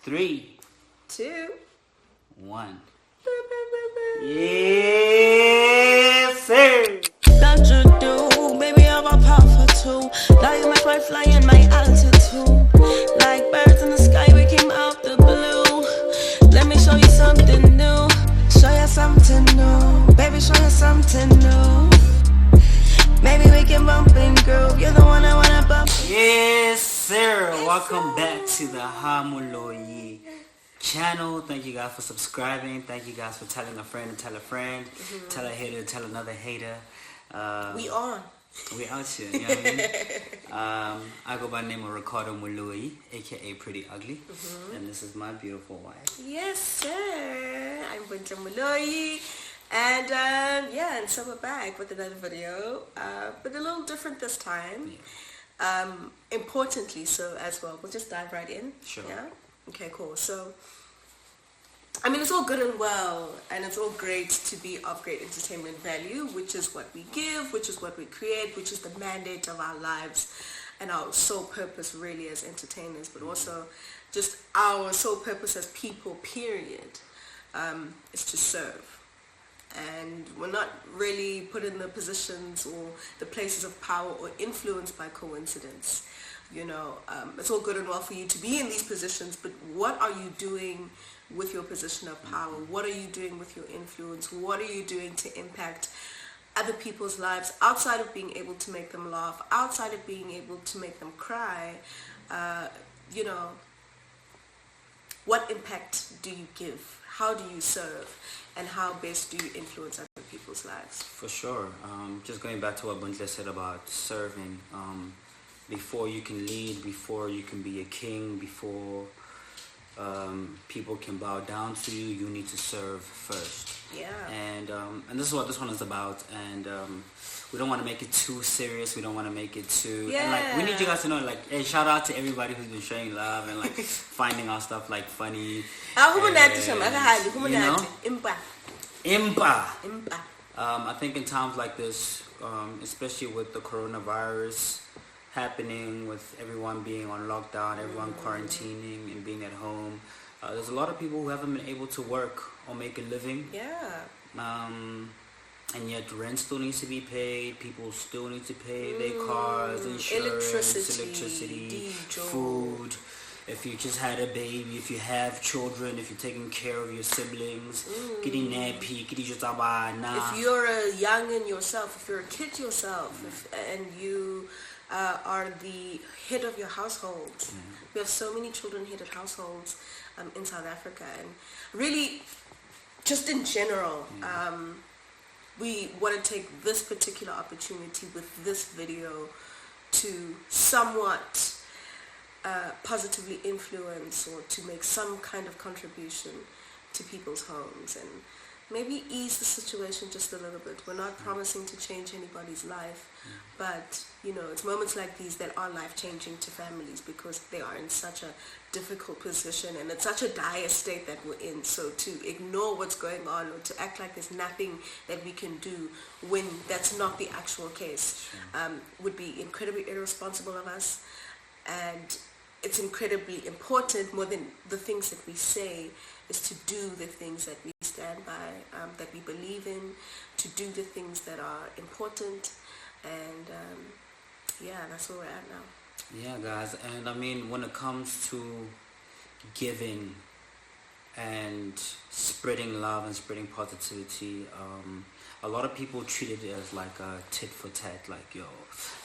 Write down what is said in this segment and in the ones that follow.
3, 2, 1. Yes, sir. That you do, baby, I'm a powerful too. Now you make my flying my altitude. Like birds in the sky, we came out the blue. Let me show you something new. Show you something new. Baby, show you something new. Maybe we can bump and groove. You're the one I wanna bump. Yes, sir. Welcome back to the Moloi channel. Thank you guys for subscribing. Thank you guys for telling a friend to tell a friend. Tell a hater to tell another hater. we on. We out here, you know what I mean? I go by the name of Ricardo Moloi, aka Pretty Ugly, and this is my beautiful wife. Yes, sir. I'm Bontle Moloi. And and so we're back with another video, but a little different this time. Yeah. Importantly so as well. We'll just dive right in. Sure. Yeah? Okay, cool. So, I mean, it's all good and well, and it's all great to be of great entertainment value, which is what we give, which is what we create, which is the mandate of our lives and our sole purpose really as entertainers, but also just our sole purpose as people, period, is to serve. And we're not really put in the positions or the places of power or influence by coincidence. You know, it's all good and well for you to be in these positions, but what are you doing with your position of power? What are you doing with your influence? What are you doing to impact other people's lives outside of being able to make them laugh, outside of being able to make them cry? You know, what impact do you give? How do you serve? And how best do you influence other people's lives? For sure. Just going back to what Bontle said about serving. Before you can lead, before you can be a king, before people can bow down to you, you need to serve first. Yeah. And this is what this one is about. And we don't want to make it too serious. We don't want to make it too... Yeah. And, like, we need you guys to know, like, hey, shout out to everybody who's been showing love and, like, finding our stuff, like, funny. Impa. I think in times like this, especially with the coronavirus happening, with everyone being on lockdown, everyone quarantining and being at home, there's a lot of people who haven't been able to work or make a living. Yeah. And yet rent still needs to be paid, people still need to pay their cars, insurance, electricity, food. If you just had a baby, if you have children, if you're taking care of your siblings, getting nappy, if you're a youngin yourself, if you're a kid yourself, and you are the head of your household. We have so many children-headed households in South Africa, and really, just in general, we want to take this particular opportunity with this video to somewhat positively influence or to make some kind of contribution to people's homes and maybe ease the situation just a little bit. We're not promising to change anybody's life, but you know, it's moments like these that are life-changing to families because they are in such a difficult position and it's such a dire state that we're in. So to ignore what's going on or to act like there's nothing that we can do when that's not the actual case would be incredibly irresponsible of us. And it's incredibly important, more than the things that we say, is to do the things that we stand by, that we believe in, to do the things that are important, and that's where we're at now. Yeah, guys, and I mean, when it comes to giving and spreading love and spreading positivity, a lot of people treat it as like a tit for tat, like, yo,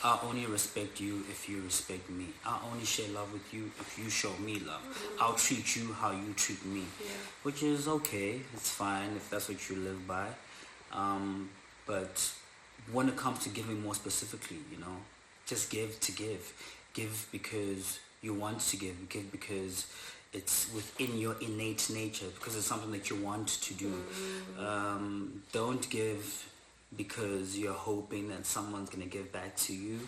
I only respect you if you respect me. I only share love with you if you show me love. I'll treat you how you treat me, which is okay. It's fine if that's what you live by. But when it comes to giving more specifically, you know, just give to give. Give because you want to give. Give because it's within your innate nature, because it's something that you want to do. Don't give because you're hoping that someone's going to give back to you.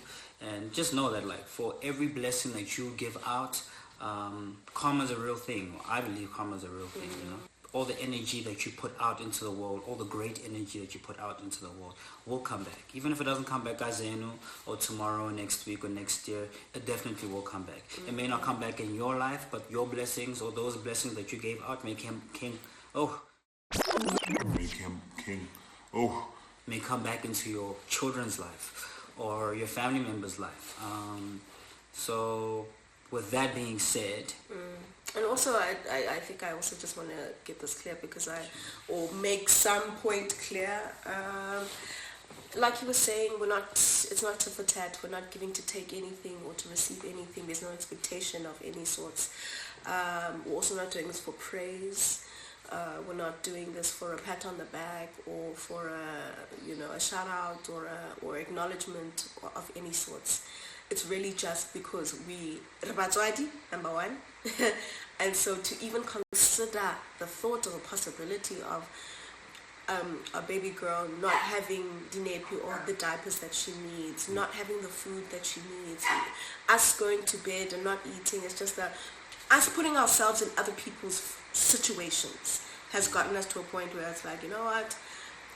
And just know that, like, for every blessing that you give out, karma is a real thing. I believe karma is a real thing, you know. all the energy that you put out into the world, all the great energy that you put out into the world will come back. Even if it doesn't come back Azenu or tomorrow or next week or next year, it definitely will come back. It may not come back in your life, but your blessings or those blessings that you gave out may come back into your children's life or your family member's life. So with that being said, and also I think I also just want to get this clear because or make some point clear. Like you were saying, it's not tit for tat. We're not giving to take anything or to receive anything. There's no expectation of any sorts. We're also not doing this for praise. We're not doing this for a pat on the back or for a shout out or acknowledgement of any sorts. It's really just because we Rabatswadi, number one, and so to even consider the thought or the possibility of a baby girl not having dinepi or the diapers that she needs, not having the food that she needs, us going to bed and not eating, it's just that us putting ourselves in other people's situations has gotten us to a point where it's like, you know what,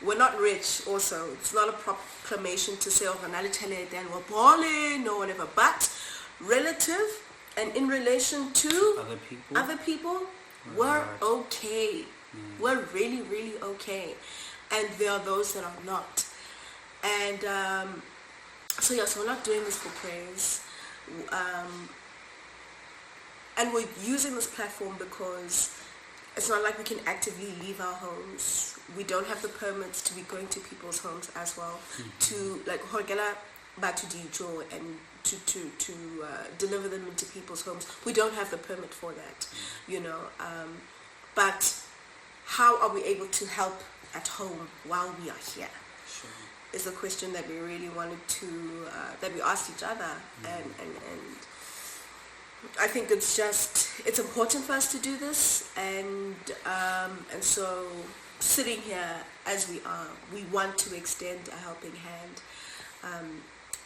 we're not rich also. It's not a proclamation to say, oh, then we're balling or whatever, but relative and in relation to other people we're okay. We're really, really okay. And there are those that are not. And so we're not doing this for praise. And we're using this platform because it's not like we can actively leave our homes. We don't have the permits to be going to people's homes as well, to like Horgela Batudijo and to deliver them into people's homes. We don't have the permit for that, but how are we able to help at home while we are here? Sure. Is a question that we really wanted to, that we asked each other, and I think it's important for us to do this, and so sitting here as we are, we want to extend a helping hand,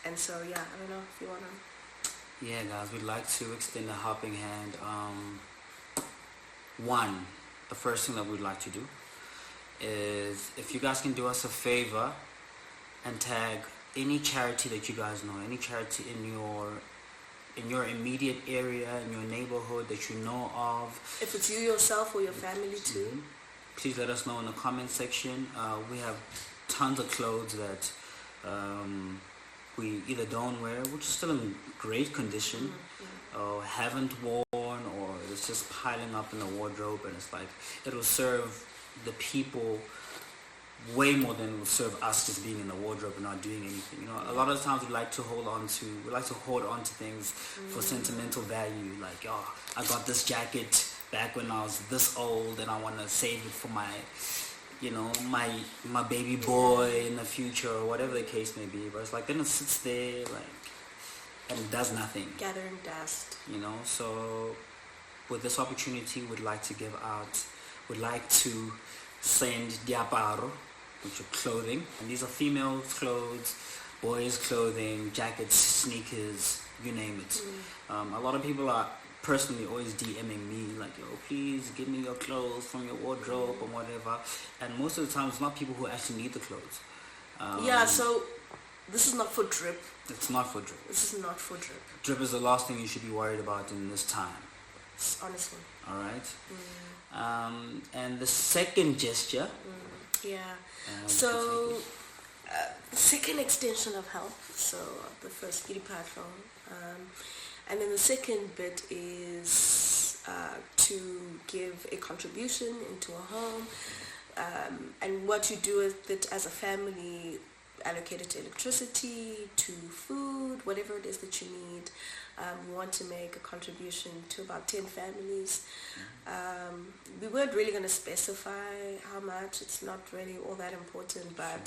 and so I don't know if you want to. Yeah, guys, we'd like to extend a helping hand. The first thing that we'd like to do is if you guys can do us a favor and tag any charity that you guys know, any charity in your immediate area, in your neighborhood that you know of. If it's you yourself or your family too. Please let us know in the comment section. We have tons of clothes that we either don't wear, which is still in great condition, or haven't worn, or it's just piling up in the wardrobe, and it's like it'll serve the people way more than it will serve us just being in the wardrobe and not doing anything. A lot of the times we like to hold on to things for sentimental value, like, oh, I got this jacket back when I was this old and I want to save it for my my baby boy in the future, or whatever the case may be. But it's like then it sits there and it does nothing, gathering dust. So with this opportunity, we'd like to send diaparo, which are clothing, and these are females' clothes, boys' clothing, jackets, sneakers, you name it. A lot of people are personally always DMing me like, yo, please give me your clothes from your wardrobe or whatever, and most of the time it's not people who actually need the clothes. So this is not for drip. It's not for drip. This is not for drip. Drip is the last thing you should be worried about in this time. Honestly. All right. And the second gesture. So, second extension of help. So the first Priddy platform, and then the second bit is to give a contribution into a home, and what you do with it as a family, allocated to electricity, to food, whatever it is that you need. We want to make a contribution to about 10 families. We weren't really going to specify how much. It's not really all that important, but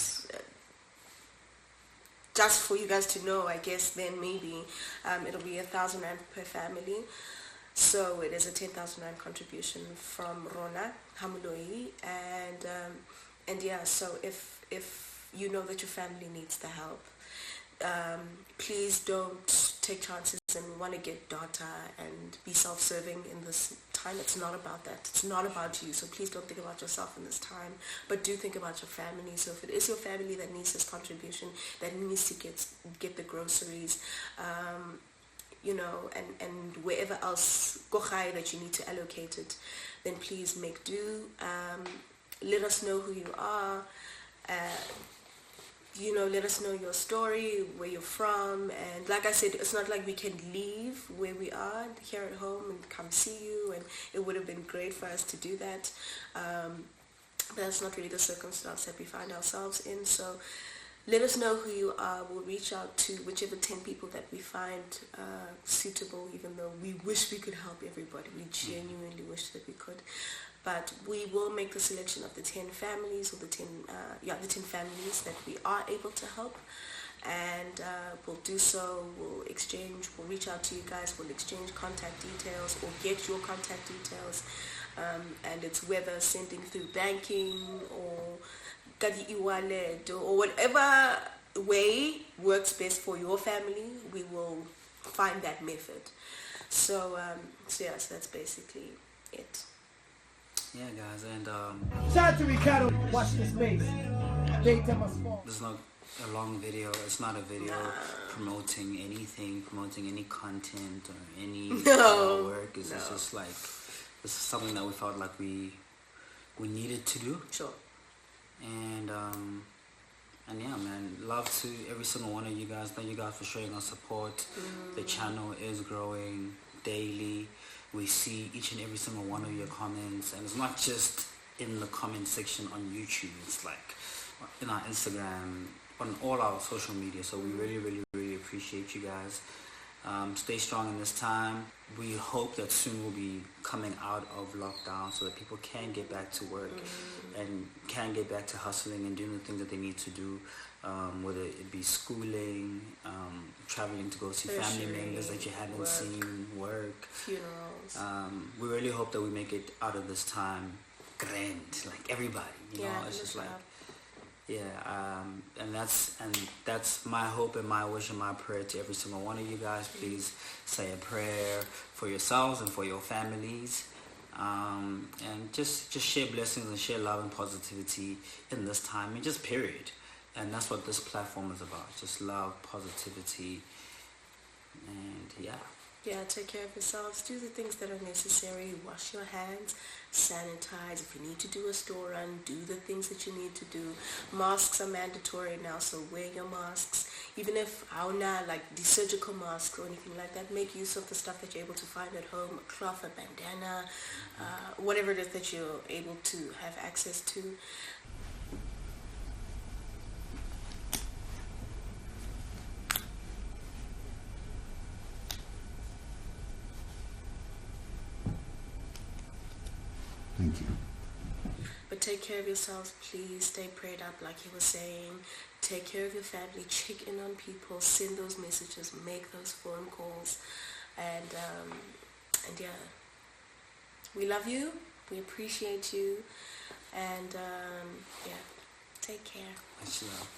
just for you guys to know, I guess then maybe it'll be 1,000 rand per family. So it is a 10,000 rand contribution from Rona, Moloi, and so if you know that your family needs the help, please don't take chances and want to get data and be self-serving in this time, it's not about that. It's not about you. So please don't think about yourself in this time, but do think about your family. So if it is your family that needs this contribution, that needs to get the groceries, and wherever else that you need to allocate it, then please make do. Let us know who you are. Let us know your story, where you're from, and like I said, it's not like we can leave where we are here at home and come see you, and it would have been great for us to do that, but that's not really the circumstance that we find ourselves in. So let us know who you are. We'll reach out to whichever 10 people that we find suitable, even though we wish we could help everybody. We genuinely wish that we could. But we will make the selection of the 10 families, or the 10 families that we are able to help. And we'll do so. We'll reach out to you guys. We'll exchange contact details, or get your contact details. And it's whether sending through banking or Kadi e-wallet or whatever way works best for your family, we will find that method. So yes, that's basically it. Yeah, guys, and shout out to Ricardo. Watch the space. This is not a long video. It's not a video promoting anything, promoting any content or any work. It's just like, this is something that we felt like we needed to do. Sure. And yeah, man, love to every single one of you guys. Thank you guys for showing us support. The channel is growing daily. We see each and every single one of your comments, and it's not just in the comment section on YouTube. It's like in our Instagram, on all our social media. So we really, really, really appreciate you guys. Stay strong in this time. We hope that soon we'll be coming out of lockdown so that people can get back to work and can get back to hustling and doing the things that they need to do, whether it be schooling, traveling to go see family members that you haven't seen, work, funerals. We really hope that we make it out of this time grand, like everybody, you know, it's just like, and that's my hope and my wish and my prayer to every single one of you guys. Please say a prayer for yourselves and for your families, and just share blessings and share love and positivity in this time, and just period. And that's what this platform is about, just love, positivity, and take care of yourselves. Do the things that are necessary. Wash your hands, sanitize. If you need to do a store run, do the things that you need to do. Masks are mandatory now, so wear your masks. Even if not like the surgical masks or anything like that, make use of the stuff that you're able to find at home, a cloth, a bandana, whatever it is that you're able to have access to. Thank you. But take care of yourselves, please. Stay prayed up, like he was saying. Take care of your family. Check in on people. Send those messages. Make those phone calls. And we love you. We appreciate you. And take care. Much love.